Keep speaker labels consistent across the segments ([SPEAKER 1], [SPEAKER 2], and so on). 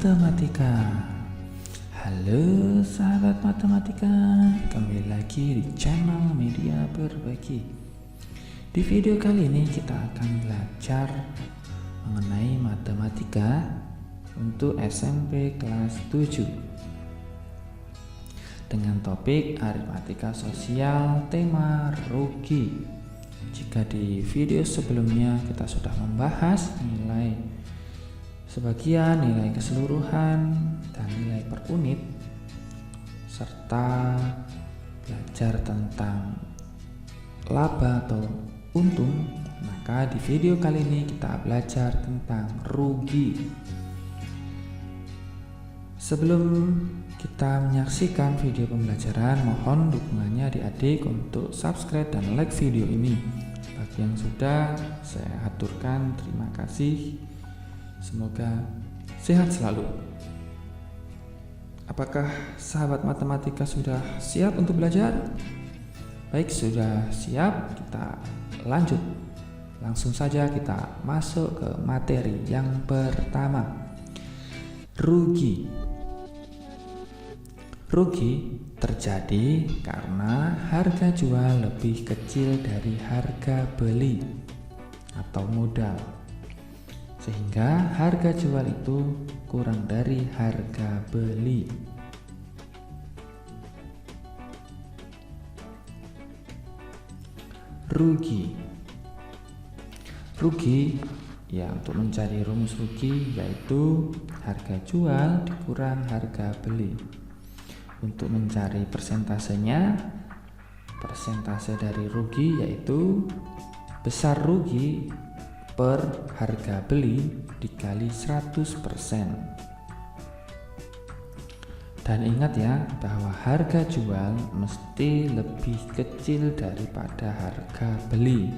[SPEAKER 1] Matematika. Halo sahabat matematika, kembali lagi di channel Media Berbagi. Di video kali ini kita akan belajar mengenai matematika untuk SMP kelas 7 dengan topik aritmatika sosial, tema rugi. Jika di video sebelumnya kita sudah membahas nilai sebagian, nilai keseluruhan, dan nilai per unit, serta belajar tentang laba atau untung, maka di video kali ini kita belajar tentang rugi. Sebelum kita menyaksikan video pembelajaran, mohon dukungannya adik-adik untuk subscribe dan like video ini. Bagi yang sudah, saya aturkan terima kasih. Semoga sehat selalu. Apakah sahabat matematika sudah siap untuk belajar? Baik, sudah siap, kita lanjut. Langsung saja kita masuk ke materi yang pertama. Rugi. Rugi terjadi karena harga jual lebih kecil dari harga beli atau modal, sehingga harga jual itu kurang dari harga beli. Rugi. Rugi, ya, untuk mencari rumus rugi yaitu harga jual dikurang harga beli. Untuk mencari persentasenya, persentase dari rugi yaitu besar rugi per harga beli dikali 100%. Dan ingat ya, bahwa harga jual mesti lebih kecil daripada harga beli,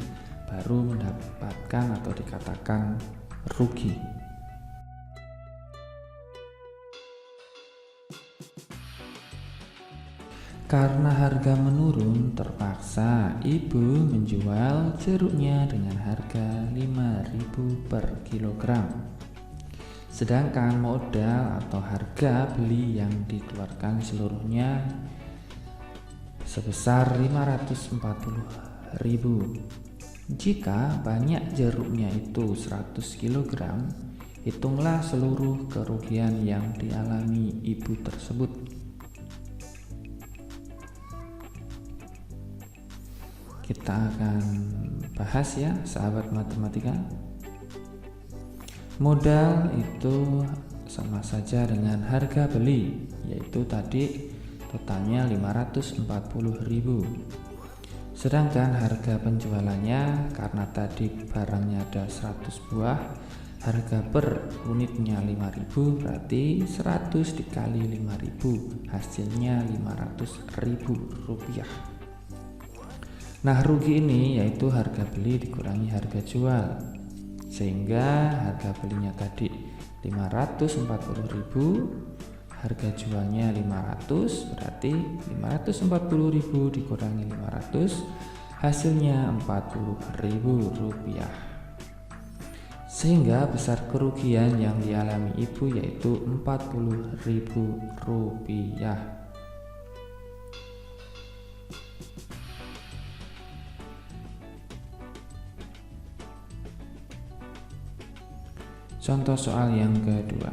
[SPEAKER 1] baru mendapatkan atau dikatakan rugi. Karena harga menurun, terpaksa ibu menjual jeruknya dengan harga 5.000 per kilogram. Sedangkan modal atau harga beli yang dikeluarkan seluruhnya sebesar 540.000. Jika banyak jeruknya itu 100 kg, hitunglah seluruh kerugian yang dialami ibu tersebut. Kita akan bahas ya sahabat matematika. Modal itu sama saja dengan harga beli, yaitu tadi totalnya 540.000. Sedangkan harga penjualannya, karena tadi barangnya ada 100 buah, harga per unitnya 5.000, berarti 100 dikali 5.000, hasilnya 500.000 rupiah. Nah, rugi ini yaitu harga beli dikurangi harga jual, sehingga harga belinya tadi 540.000, harga jualnya 500, berarti 540.000 dikurangi 500, hasilnya 40.000 rupiah. Sehingga besar kerugian yang dialami ibu yaitu 40.000 rupiah. Contoh soal yang kedua.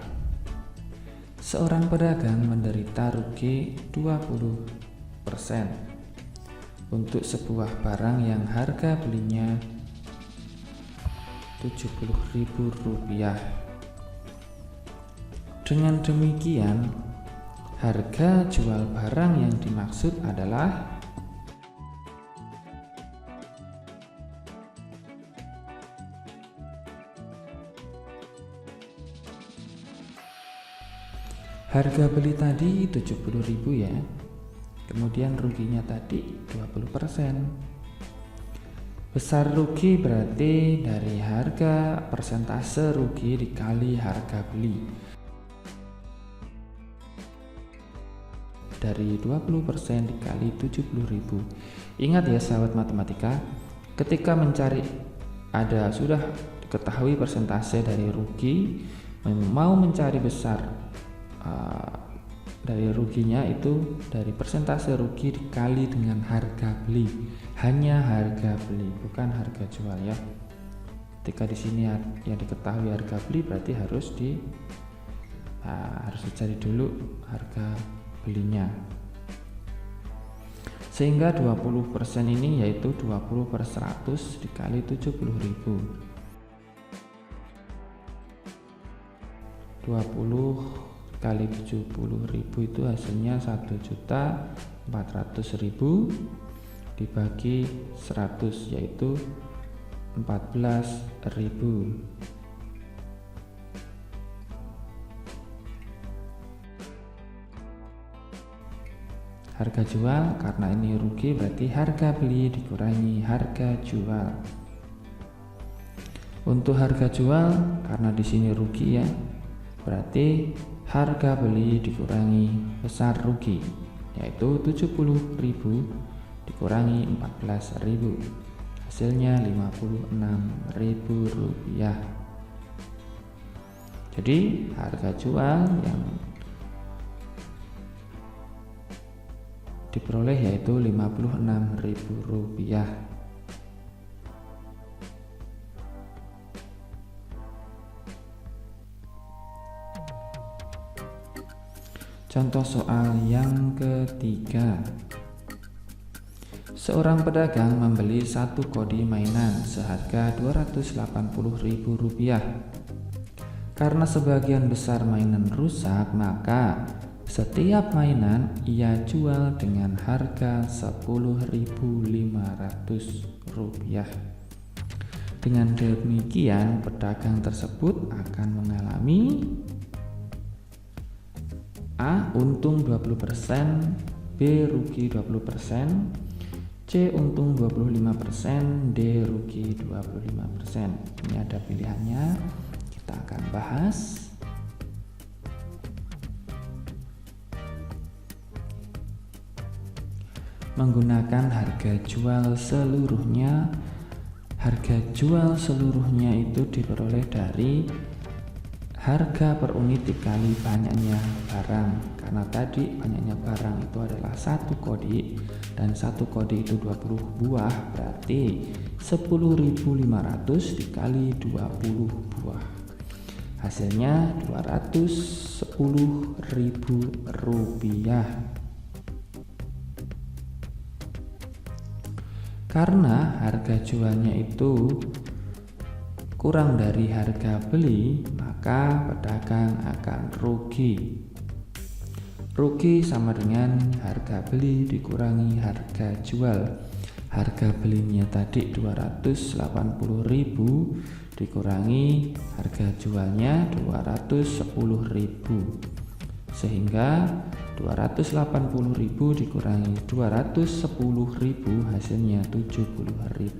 [SPEAKER 1] Seorang pedagang menderita rugi 20% untuk sebuah barang yang harga belinya Rp70.000. Dengan demikian, harga jual barang yang dimaksud adalah harga beli tadi 70.000 ya. Kemudian ruginya tadi 20%. Besar rugi berarti dari harga persentase rugi dikali harga beli. Dari 20% dikali 70.000. Ingat ya sahabat matematika, ketika mencari sudah ketahui persentase dari rugi, mau mencari besar dari ruginya itu dari persentase rugi dikali dengan harga beli, hanya harga beli bukan harga jual ya. Ketika di sini yang diketahui harga beli berarti harus dicari dulu harga belinya. Sehingga 20% ini yaitu 20/100 dikali 70.000. 20 kali 70.000 itu hasilnya 1.400.000 dibagi 100 yaitu 14.000. Harga jual, karena ini rugi berarti harga beli dikurangi harga jual. Untuk harga jual karena di sini rugi ya, berarti harga beli dikurangi besar rugi yaitu 70.000 dikurangi 14.000, hasilnya 56.000 rupiah. Jadi harga jual yang diperoleh yaitu 56.000 rupiah. Contoh soal yang ketiga. Seorang pedagang membeli satu kodi mainan seharga Rp280.000. Karena sebagian besar mainan rusak, maka setiap mainan ia jual dengan harga Rp10.500. Dengan demikian, pedagang tersebut akan mengalami A. Untung 20%, B. Rugi 20%, C. Untung 25%, D. Rugi 25%. Ini ada pilihannya, kita akan bahas. Menggunakan harga jual seluruhnya. Harga jual seluruhnya itu diperoleh dari harga per unit dikali banyaknya barang. Karena tadi banyaknya barang itu adalah satu kodi dan satu kodi itu 20 buah, berarti 10.500 dikali 20 buah, hasilnya Rp210.000. Karena harga jualnya itu kurang dari harga beli, maka pedagang akan rugi. Rugi sama dengan harga beli dikurangi harga jual. Harga belinya tadi 280.000 dikurangi harga jualnya 210.000, sehingga 280.000 dikurangi 210.000 hasilnya Rp70.000.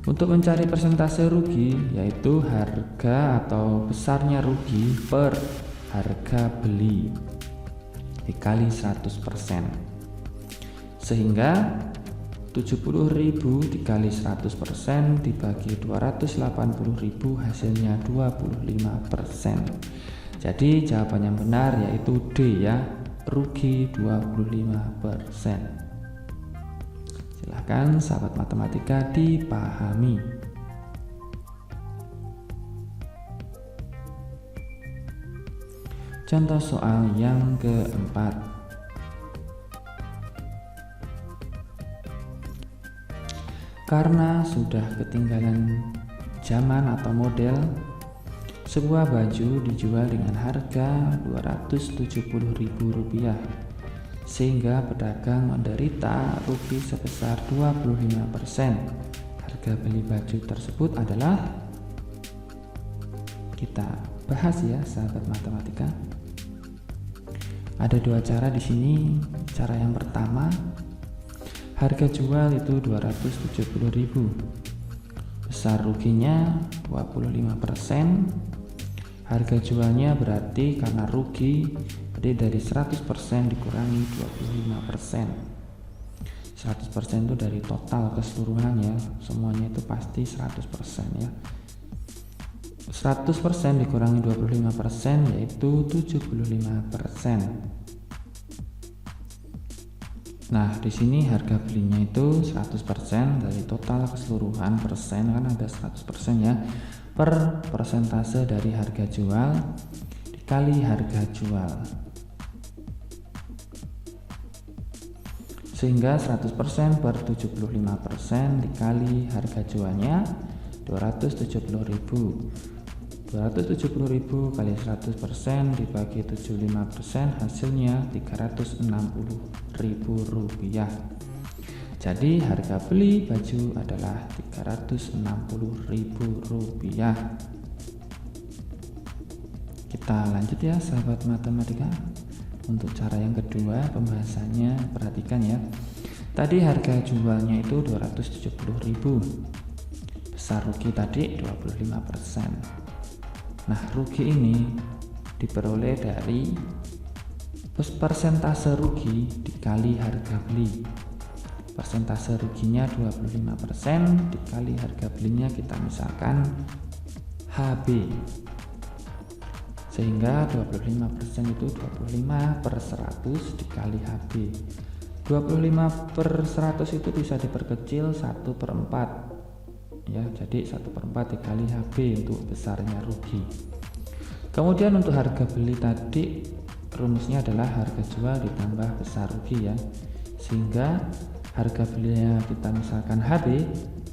[SPEAKER 1] Untuk mencari persentase rugi, yaitu harga atau besarnya rugi per harga beli dikali 100%, sehingga 70.000 dikali 100% dibagi 280.000 hasilnya 25%. Jadi jawaban yang benar yaitu D ya, rugi 25%. Silahkan sahabat matematika dipahami. Contoh soal yang keempat. Karena sudah ketinggalan zaman atau model, sebuah baju dijual dengan harga Rp270.000, sehingga pedagang menderita rugi sebesar 25%. Harga beli baju tersebut adalah, kita bahas ya sahabat matematika. Ada dua cara di sini. Cara yang pertama, harga jual itu 270.000, besar ruginya 25%. Harga jualnya berarti karena rugi, jadi dari 100% dikurangi 25%. 100% itu dari total keseluruhan ya, semuanya itu pasti 100% ya. 100% dikurangi 25% yaitu 75%. Nah, di sini harga belinya itu 100% dari total keseluruhan persen, kan ada 100% ya, per persentase dari harga jual dikali harga jual. Sehingga 100% per 75% dikali harga jualnya 270.000. 270.000 kali 100% dibagi 75% hasilnya 360.000 rupiah. Jadi harga beli baju adalah 360.000 rupiah. Kita lanjut ya sahabat matematika. Untuk cara yang kedua pembahasannya, perhatikan ya. Tadi harga jualnya itu 270.000. Besar rugi tadi 25%. Nah, rugi ini diperoleh dari persentase rugi dikali harga beli. Persentase ruginya 25% dikali harga belinya kita misalkan HB. Sehingga 25% itu 25/100 dikali HB. 25/100 itu bisa diperkecil 1/4. Ya, jadi 1/4 dikali HB untuk besarnya rugi. Kemudian untuk harga beli tadi rumusnya adalah harga jual ditambah besar rugi ya. Sehingga harga belinya kita misalkan HB,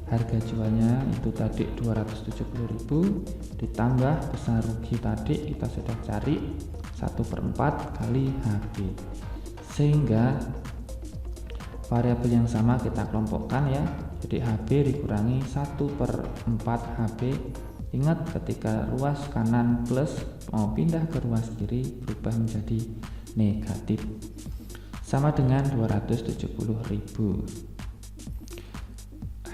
[SPEAKER 1] harga jualnya itu tadi 270.000 ditambah besar rugi tadi kita sudah cari 1/4 kali HB. Sehingga variabel yang sama kita kelompokkan ya. Jadi HB dikurangi 1/4 HB. Ingat ketika ruas kanan plus mau pindah ke ruas kiri berubah menjadi negatif. Sama dengan 270.000.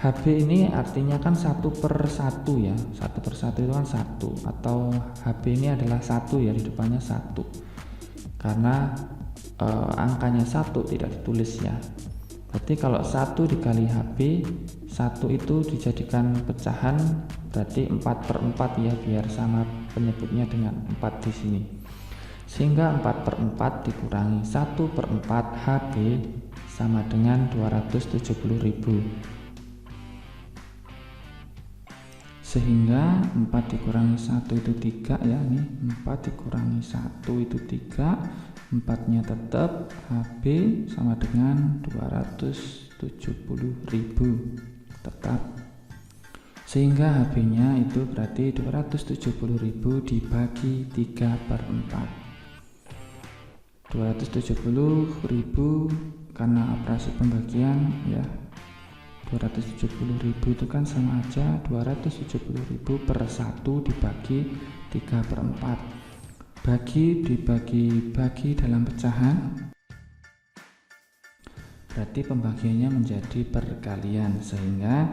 [SPEAKER 1] HB ini artinya kan 1/1 ya. 1/1 itu kan 1, atau HB ini adalah 1 ya, di depannya 1. Karena angkanya 1 tidak ditulis ya. Berarti kalau 1 dikali HB, 1 itu dijadikan pecahan, berarti 4/4 ya, biar sama penyebutnya dengan 4 di sini. Sehingga 4/4 dikurangi 1/4 HB sama dengan 270.000. Sehingga 4 dikurangi 1 itu 3 ya, nih 4 dikurangi 1 itu 3. 4-nya tetap, HB sama dengan 270.000 tetap. Sehingga HB-nya itu berarti 270.000 dibagi 3/4. 270.000 karena operasi pembagian ya. 270.000 itu kan sama aja 270.000 per 1 dibagi 3/4. Dibagi dalam pecahan, berarti pembagiannya menjadi perkalian, sehingga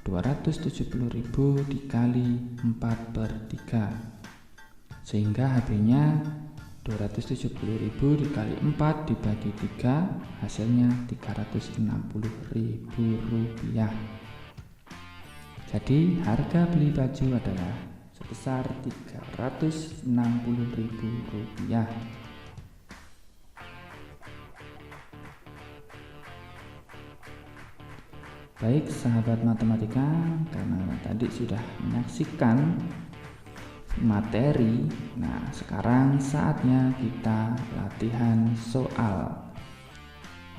[SPEAKER 1] 270.000 dikali 4/3, sehingga HB-nya 270.000 dikali 4 dibagi 3 hasilnya 360.000 rupiah. Jadi harga beli baju adalah sebesar 360.000 rupiah. Baik sahabat matematika, karena tadi sudah menyaksikan materi, nah sekarang saatnya kita latihan soal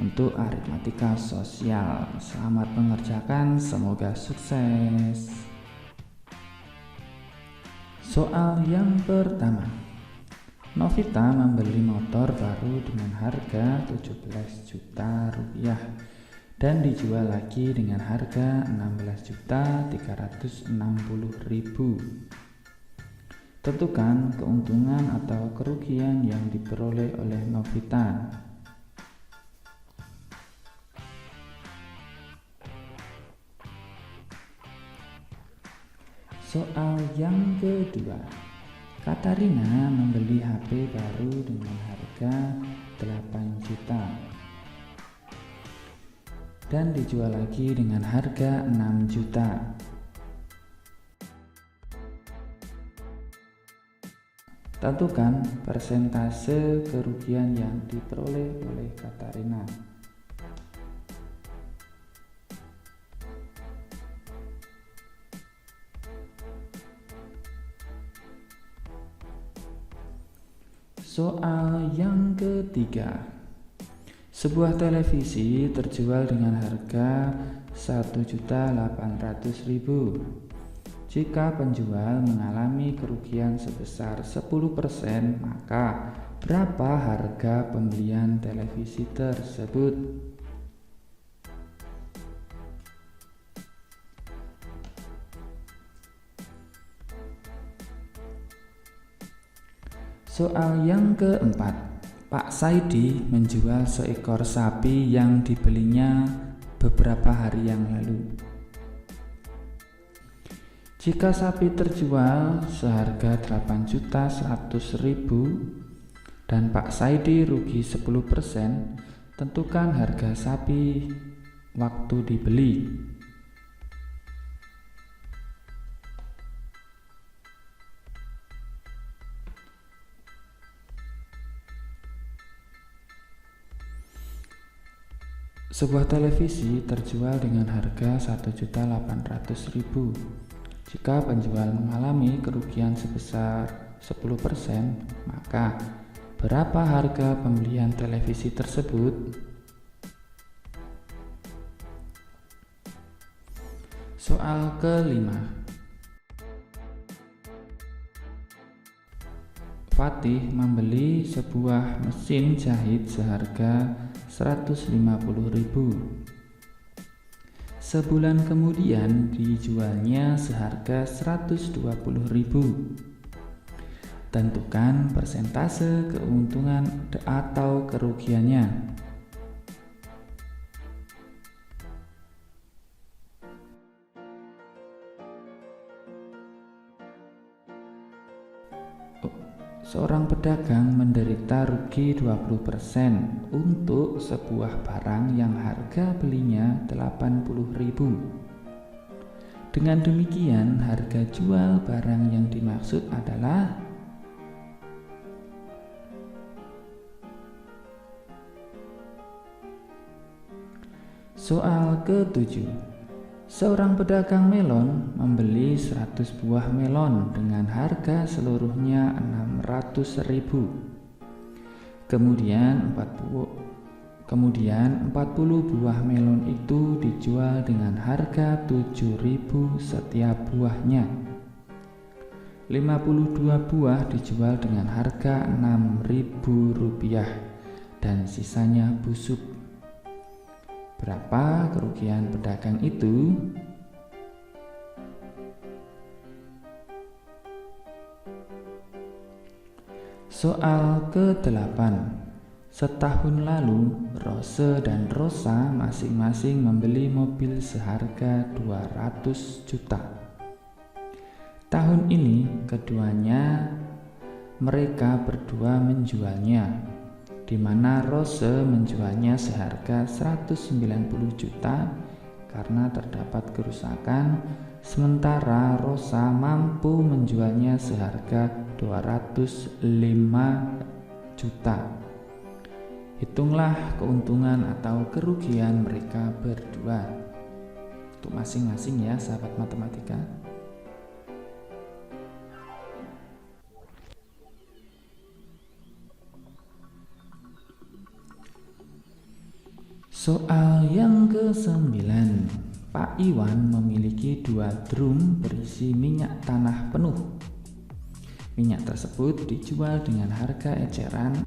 [SPEAKER 1] untuk aritmatika sosial. Selamat mengerjakan, semoga sukses. Soal yang pertama, Novita membeli motor baru dengan harga 17 juta rupiah dan dijual lagi dengan harga 16.360.000. Tentukan keuntungan atau kerugian yang diperoleh oleh Novita. Soal yang kedua, Katarina membeli HP baru dengan harga 8 juta dan dijual lagi dengan harga 6 juta. Tentukan persentase kerugian yang diperoleh oleh Katarina. Soal yang ketiga. Sebuah televisi terjual dengan harga 1.800.000. Jika penjual mengalami kerugian sebesar 10%, maka berapa harga pembelian televisi tersebut? Soal yang keempat. Pak Saidi menjual seekor sapi yang dibelinya beberapa hari yang lalu. Jika sapi terjual seharga 8.100.000 dan Pak Saidi rugi 10%, tentukan harga sapi waktu dibeli. Sebuah televisi terjual dengan harga 1.800.000. Jika penjual mengalami kerugian sebesar 10%, maka berapa harga pembelian televisi tersebut? Soal kelima. Fatih membeli sebuah mesin jahit seharga 150.000. Sebulan kemudian dijualnya seharga 120.000. Tentukan persentase keuntungan atau kerugiannya. Seorang pedagang menderita rugi 20% untuk sebuah barang yang harga belinya 80.000. Dengan demikian, harga jual barang yang dimaksud adalah soal ke-7. Seorang pedagang melon membeli 100 buah melon dengan harga seluruhnya 600.000. Kemudian 40 buah melon itu dijual dengan harga 7.000 setiap buahnya. 52 buah dijual dengan harga Rp6.000 dan sisanya busuk. Berapa kerugian pedagang itu? Soal ke-8. Setahun lalu, Rose dan Rosa masing-masing membeli mobil seharga 200 juta. Tahun ini, keduanya mereka berdua menjualnya, di mana Rose menjualnya seharga 190 juta karena terdapat kerusakan, sementara Rosa mampu menjualnya seharga 205 juta. Hitunglah keuntungan atau kerugian mereka berdua untuk masing-masing ya, sahabat matematika. Soal yang ke-9. Pak Iwan memiliki 2 drum berisi minyak tanah penuh. Minyak tersebut dijual dengan harga eceran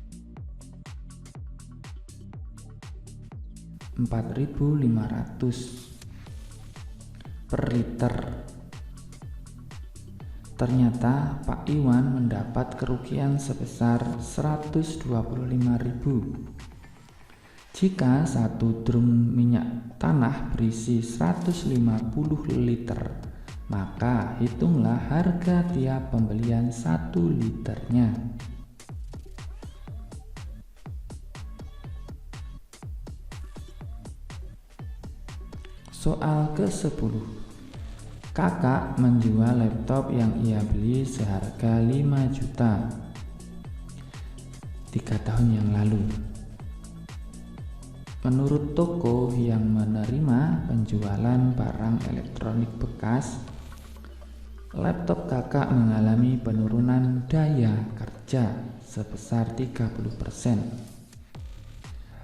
[SPEAKER 1] Rp4.500 per liter. Ternyata Pak Iwan mendapat kerugian sebesar Rp125.000. Jika 1 drum minyak tanah berisi 150 liter, maka hitunglah harga tiap pembelian 1 liternya. Soal ke-10. Kakak menjual laptop yang ia beli seharga 5 juta. 3 tahun yang lalu. Menurut toko yang menerima penjualan barang elektronik bekas, laptop kakak mengalami penurunan daya kerja sebesar 30%.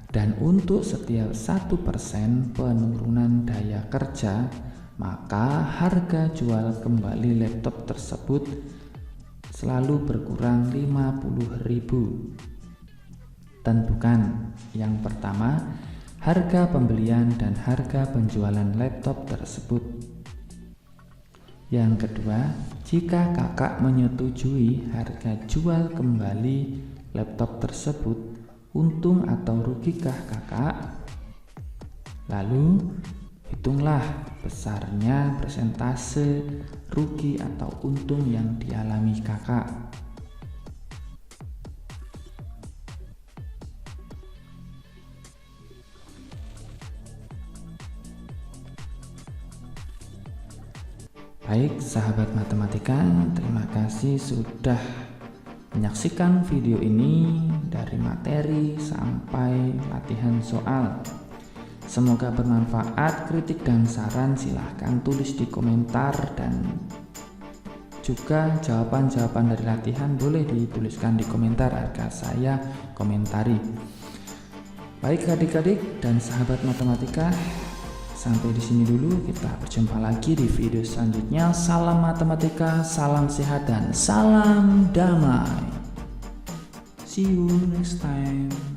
[SPEAKER 1] Dan untuk setiap 1% penurunan daya kerja, maka harga jual kembali laptop tersebut selalu berkurang 50.000. Tentukan yang pertama, harga pembelian dan harga penjualan laptop tersebut. Yang kedua, jika kakak menyetujui harga jual kembali laptop tersebut, untung atau rugikah kakak? Lalu, hitunglah besarnya persentase rugi atau untung yang dialami kakak. Baik sahabat matematika, terima kasih sudah menyaksikan video ini dari materi sampai latihan soal. Semoga bermanfaat. Kritik dan saran silahkan tulis di komentar, dan juga jawaban-jawaban dari latihan boleh dituliskan di komentar agar saya komentari. Baik adik-adik dan sahabat matematika, sampai di sini dulu. Kita berjumpa lagi di video selanjutnya. Salam matematika, salam sehat dan salam damai. See you next time.